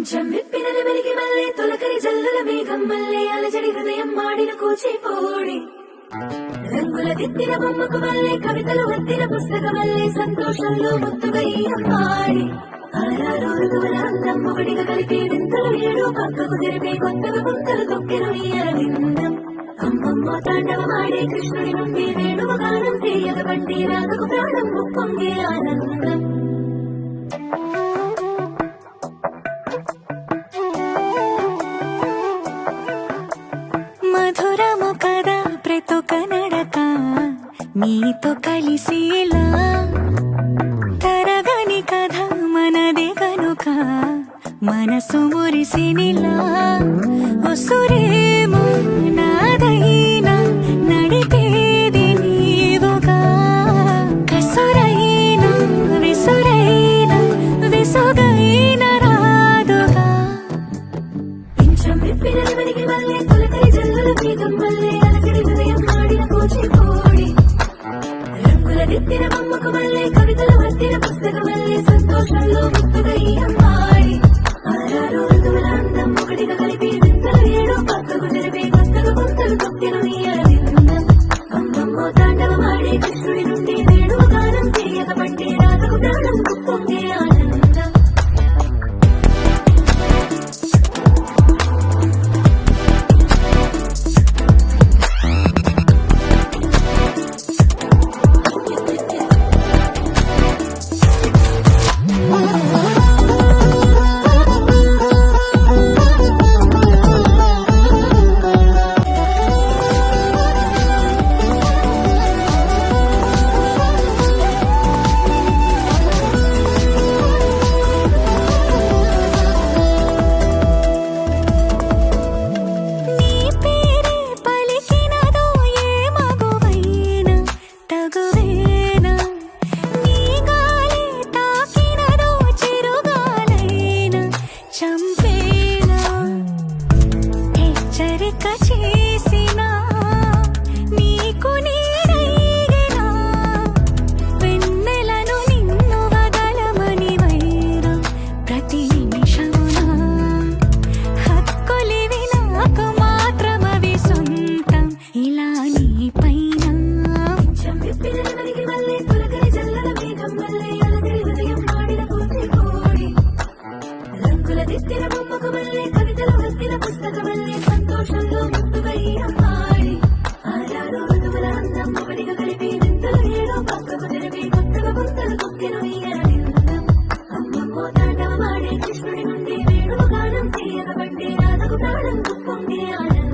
కొంచెం విప్పినది వెలిగి మళ్ళీ తొలకరి జల్లుల మేఘం మళ్ళీ అలజడి హృదయం మాడిన కూచిపోడి రంగుల దిద్దిన బొమ్మకు మళ్ళీ కవితలు వద్దిన పుస్తకం మళ్ళీ సంతోషంలో ముద్దుగా ఈ అమ్మాడి ఆరారు ఋతువుల అందం ఒకటిగా కలిపి వింతలు ఏడు పక్కకు జరిపే కొత్తగా పుంతలు తొక్కెను ఈ అరవిందం అమ్మమ్మ తాండవమాడే కృష్ణుడి నుండి వేణువ గానం తీయగ బండి రాగకు ప్రాణం ఉప్పొంగే ఆనందం. మధురము కదా ప్రతొక నడక నీతో కలిసేలా తరగని కథ మనదే కనుక మనసు మురిసినిలా ఉసురేమో నాదైనా నడిపేది నీవుగా కసురైనా విసురైనా విసుగైన రాదుగా కొంచెం విప్పినది వెలిగి మళ్ళీ తొలకరి జల్లుల మేఘం మళ్ళీ అలజడి హృదయం మాడిన కూచిపోడి రంగుల దిద్దిన బొమ్మకు మళ్ళీ కవితలు వద్దిన పుస్తకం మళ్ళీ సంతోషంలో ముద్దుగా ఈ అమ్మాడి ఆరారు ఋతువుల అందం ఒకటిగా కలిపి వింతలు ఏడు పక్కకు జరిపే కొత్తగా పుంతలు తొక్కెను ఈ అరవిందం అమ్మమ్మ తాండవమాడే కృష్ణుడి నుండి వేణువ గానం తీయగ బండి రాగకు ప్రాణం ఉప్పొంగే ఆనందం. దిద్దిన బొమ్మకు మళ్ళీ కవితలు వద్దిన పుస్తకం మళ్ళీ సంతోషంలో ముద్దుగా ఈ అమ్మాడి ఆరారు ఋతువుల అందం ఒకటిగా కలిపి వింతలు ఏడు పక్కకు జరిపి కొత్తగా పుంతలు తొక్కెను ఈ అరవిందం అమ్మమ్మ తాండవమాడే కృష్ణుడి నుండి వేణువ గానం తీయగ బండి రాగకు ప్రాణం ఉప్పొంగే ఆనందం.